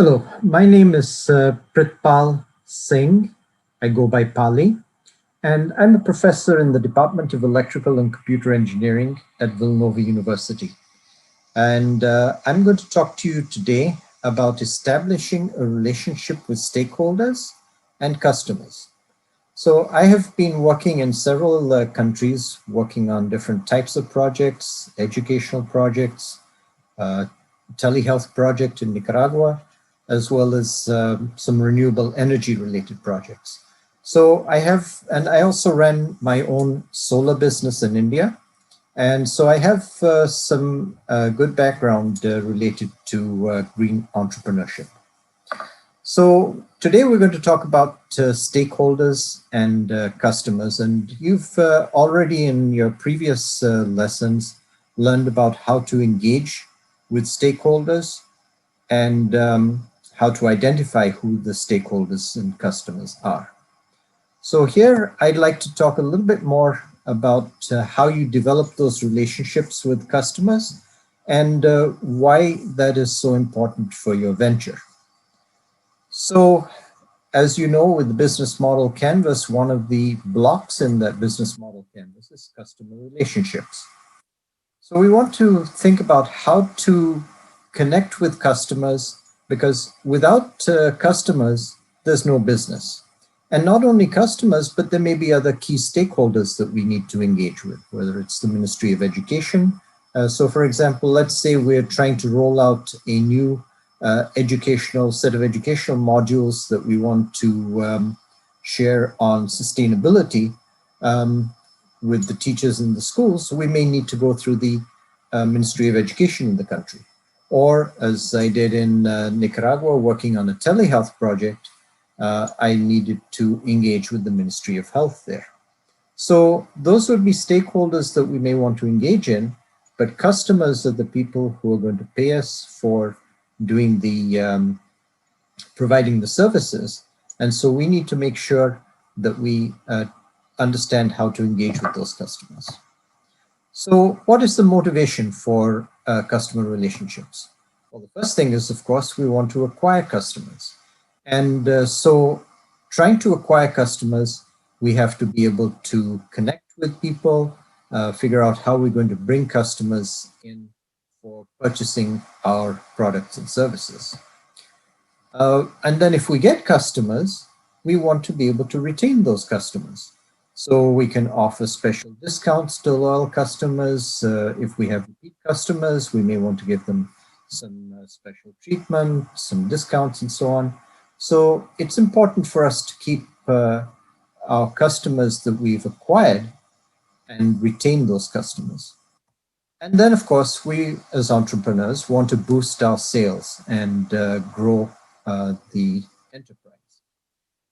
Hello, my name is Pali Singh. I go by Pali, and I'm a professor in the Department of Electrical and Computer Engineering at Villanova University. And I'm going to talk to you today about establishing a relationship with stakeholders and customers. So I have been working in several countries, working on different types of projects, educational projects, uh, telehealth project in Nicaragua, as well as some renewable energy related projects. So and I also ran my own solar business in India. And so I have some good background related to green entrepreneurship. So today we're going to talk about stakeholders and customers. And you've already in your previous lessons learned about how to engage with stakeholders and how to identify who the stakeholders and customers are. So here I'd like to talk a little bit more about how you develop those relationships with customers and why that is so important for your venture. So as you know, with the business model canvas, one of the blocks in that business model canvas is customer relationships. So we want to think about how to connect with customers, because without customers, there's no business. And not only customers, but there may be other key stakeholders that we need to engage with, whether it's the Ministry of Education. So for example, let's say we're trying to roll out a new set of educational modules that we want to share on sustainability with the teachers in the schools. We may need to go through the Ministry of Education in the country. Or as I did in Nicaragua, working on a telehealth project, I needed to engage with the Ministry of Health there. So those would be stakeholders that we may want to engage in, but customers are the people who are going to pay us for doing the providing the services. And so we need to make sure that we understand how to engage with those customers. So what is the motivation for customer relationships? Well, the first thing is, of course, we want to acquire customers. And so trying to acquire customers, we have to be able to connect with people, figure out how we're going to bring customers in for purchasing our products and services. And then if we get customers, we want to be able to retain those customers. So we can offer special discounts to loyal customers. If we have repeat customers, we may want to give them some special treatment, some discounts and so on. So it's important for us to keep our customers that we've acquired and retain those customers. And then, of course, we as entrepreneurs want to boost our sales and grow the enterprise.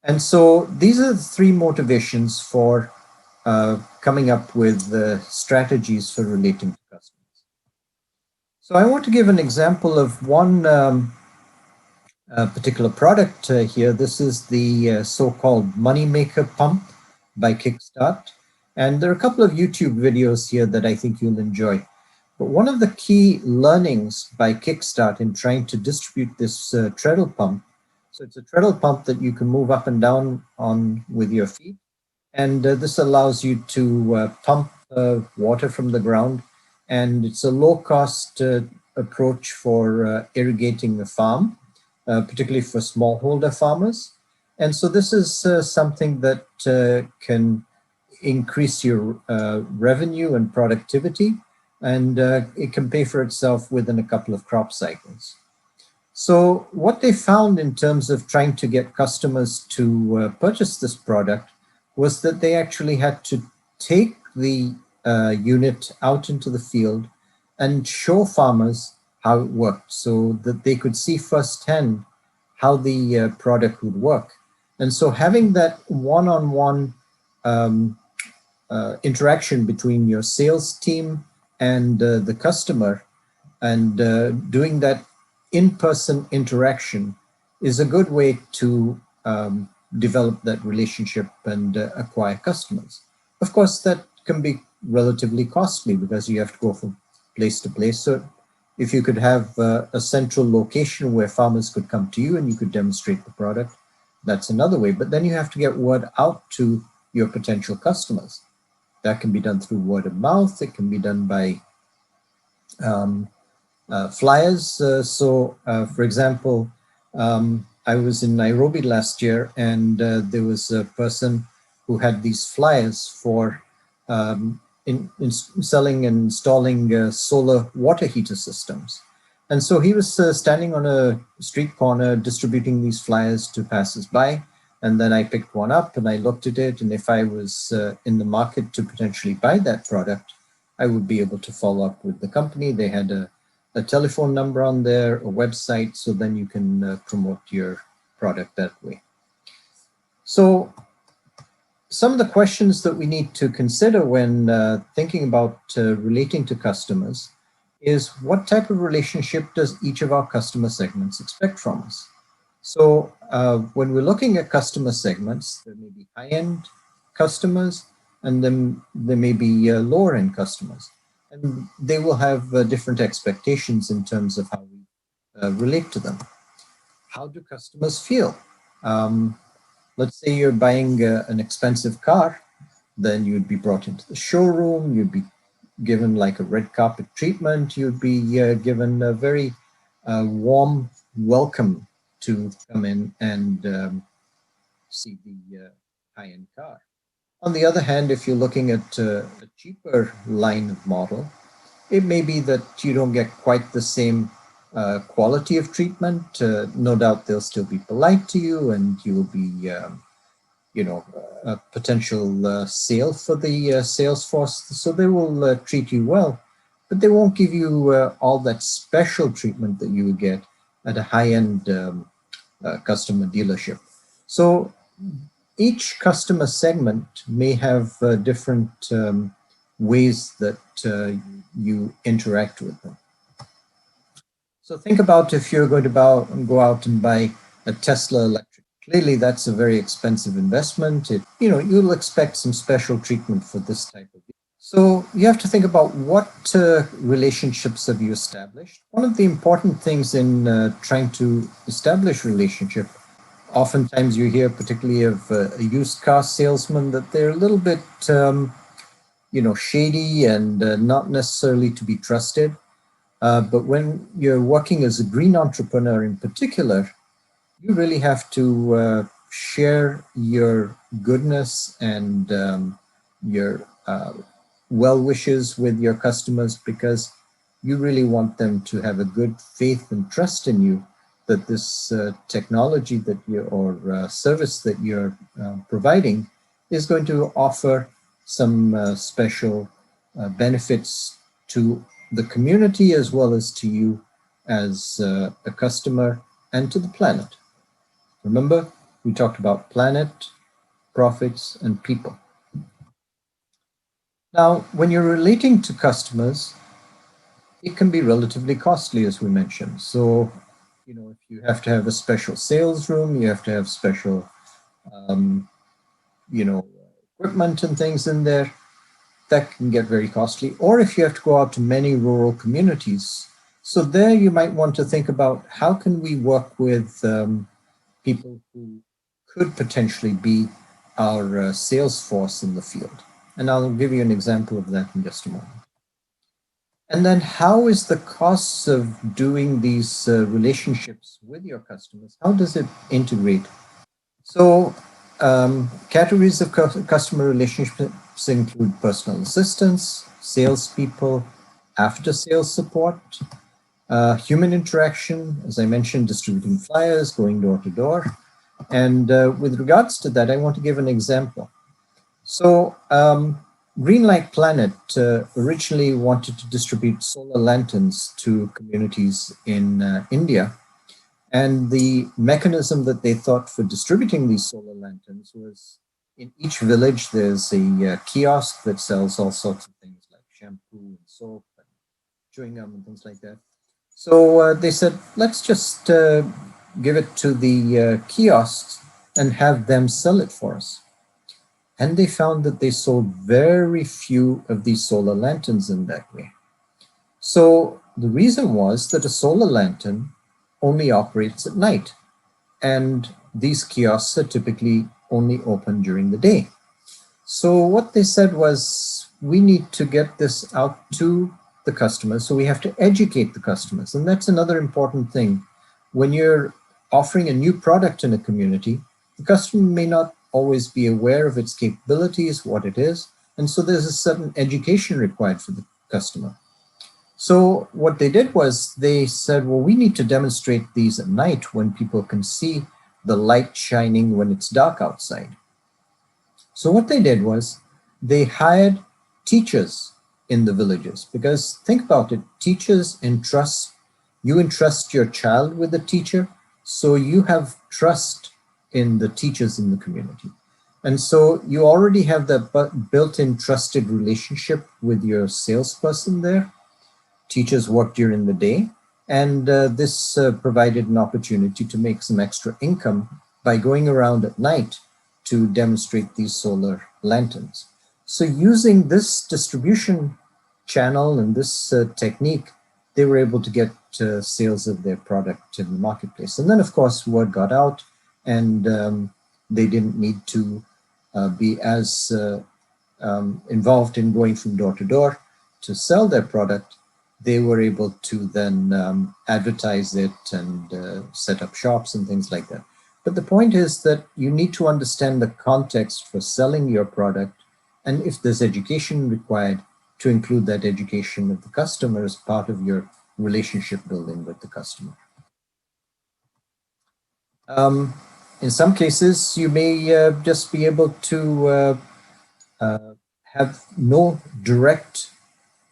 And so these are the three motivations for coming up with strategies for relating to customers. So I want to give an example of one particular product here. This is the so-called Moneymaker Pump by Kickstart. And there are a couple of YouTube videos here that I think you'll enjoy. But one of the key learnings by Kickstart in trying to distribute this treadle pump, so it's a treadle pump that you can move up and down on with your feet. And this allows you to pump water from the ground. And it's a low-cost approach for irrigating the farm, particularly for smallholder farmers. And so this is something that can increase your revenue and productivity, and it can pay for itself within a couple of crop cycles. So what they found in terms of trying to get customers to purchase this product was that they actually had to take the unit out into the field and show farmers how it worked so that they could see firsthand how the product would work. And so having that one-on-one interaction between your sales team and the customer, and doing that in-person interaction is a good way to develop that relationship and acquire customers. Of course, that can be relatively costly because you have to go from place to place. So if you could have a central location where farmers could come to you and you could demonstrate the product, that's another way. But then you have to get word out to your potential customers. That can be done through word of mouth. It can be done by flyers. For example, I was in Nairobi last year, and there was a person who had these flyers for in selling and installing solar water heater systems. And so he was standing on a street corner distributing these flyers to passers-by. And then I picked one up and I looked at it. And if I was in the market to potentially buy that product, I would be able to follow up with the company. They had a telephone number on there, a website, so then you can promote your product that way. So some of the questions that we need to consider when thinking about relating to customers is, what type of relationship does each of our customer segments expect from us? So when we're looking at customer segments, there may be high-end customers, and then there may be lower-end customers. And they will have different expectations in terms of how we relate to them. How do customers feel? Let's say you're buying an expensive car, then you'd be brought into the showroom, you'd be given like a red carpet treatment, you'd be given a very warm welcome to come in and see the high-end car. On the other hand, if you're looking at a cheaper line of model, it may be that you don't get quite the same quality of treatment. No doubt they'll still be polite to you, and you will be, a potential sale for the sales force. So they will treat you well, but they won't give you all that special treatment that you would get at a high-end customer dealership. So each customer segment may have different ways that you interact with them. So think about if you're going to go out and buy a Tesla electric. Clearly, that's a very expensive investment. You'll expect some special treatment for this type of vehicle. So you have to think about what relationships have you established. One of the important things in trying to establish relationship, oftentimes you hear, particularly of a used car salesman, that they're a little bit, shady and not necessarily to be trusted. But when you're working as a green entrepreneur in particular, you really have to share your goodness and your well wishes with your customers, because you really want them to have a good faith and trust in you that this technology that or service that you're providing is going to offer some special benefits to the community as well as to you as a customer and to the planet. Remember, we talked about planet, profits, and people. Now, when you're relating to customers, it can be relatively costly, as we mentioned. So, if you have to have a special sales room, you have to have special, equipment and things in there, that can get very costly. Or if you have to go out to many rural communities. So there you might want to think about, how can we work with people who could potentially be our sales force in the field? And I'll give you an example of that in just a moment. And then how is the costs of doing these relationships with your customers, how does it integrate? So categories of customer relationships include personal assistants, salespeople, after-sales support, human interaction, as I mentioned, distributing flyers, going door to door. And with regards to that, I want to give an example. So Greenlight Planet originally wanted to distribute solar lanterns to communities in India. And the mechanism that they thought for distributing these solar lanterns was, in each village, there's a kiosk that sells all sorts of things like shampoo and soap and chewing gum and things like that. So they said, let's just give it to the kiosks and have them sell it for us. And they found that they sold very few of these solar lanterns in that way. So the reason was that a solar lantern only operates at night, and these kiosks are typically only open during the day. So what they said was, we need to get this out to the customers, so we have to educate the customers. And that's another important thing. When you're offering a new product in a community, the customer may not always be aware of its capabilities, what it is, and so there's a certain education required for the customer. So what they did was they said, well, we need to demonstrate these at night when people can see the light shining when it's dark outside. So what they did was they hired teachers in the villages, because think about it, you entrust your child with a teacher, so you have trust in the teachers in the community. And so you already have that built-in trusted relationship with your salesperson there. Teachers work during the day, and this provided an opportunity to make some extra income by going around at night to demonstrate these solar lanterns. So using this distribution channel and this technique, they were able to get sales of their product in the marketplace. And then, of course, word got out, and they didn't need to be as involved in going from door to door to sell their product. They were able to then advertise it and set up shops and things like that. But the point is that you need to understand the context for selling your product, and if there's education required, to include that education of the customer as part of your relationship building with the customer. In some cases, you may just be able to have no direct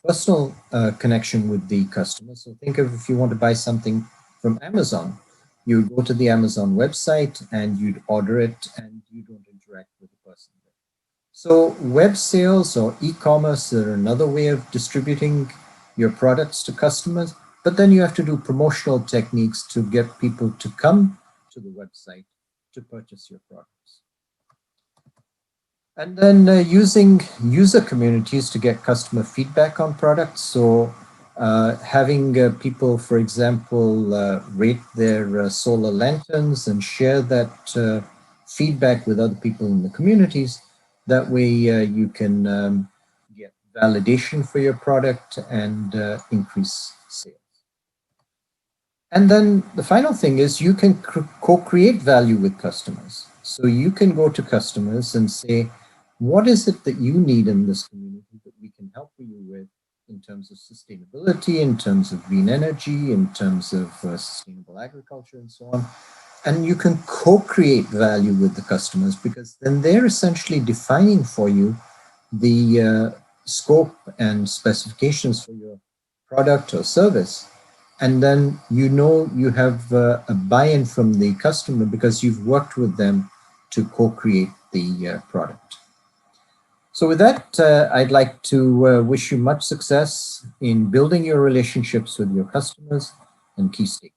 personal connection with the customer. So think of, if you want to buy something from Amazon, you would go to the Amazon website and you'd order it, and you don't interact with the person there. So web sales or e-commerce are another way of distributing your products to customers, but then you have to do promotional techniques to get people to come to the website to purchase your products. And then using user communities to get customer feedback on products. So having people, for example, rate their solar lanterns and share that feedback with other people in the communities. That way you can get validation for your product and increase sales. And then the final thing is you can co-create value with customers. So you can go to customers and say, what is it that you need in this community that we can help you with in terms of sustainability, in terms of green energy, in terms of sustainable agriculture, and so on. And you can co-create value with the customers, because then they're essentially defining for you the scope and specifications for your product or service. And then you know you have a buy-in from the customer because you've worked with them to co-create the product. So with that, I'd like to wish you much success in building your relationships with your customers and key stakeholders.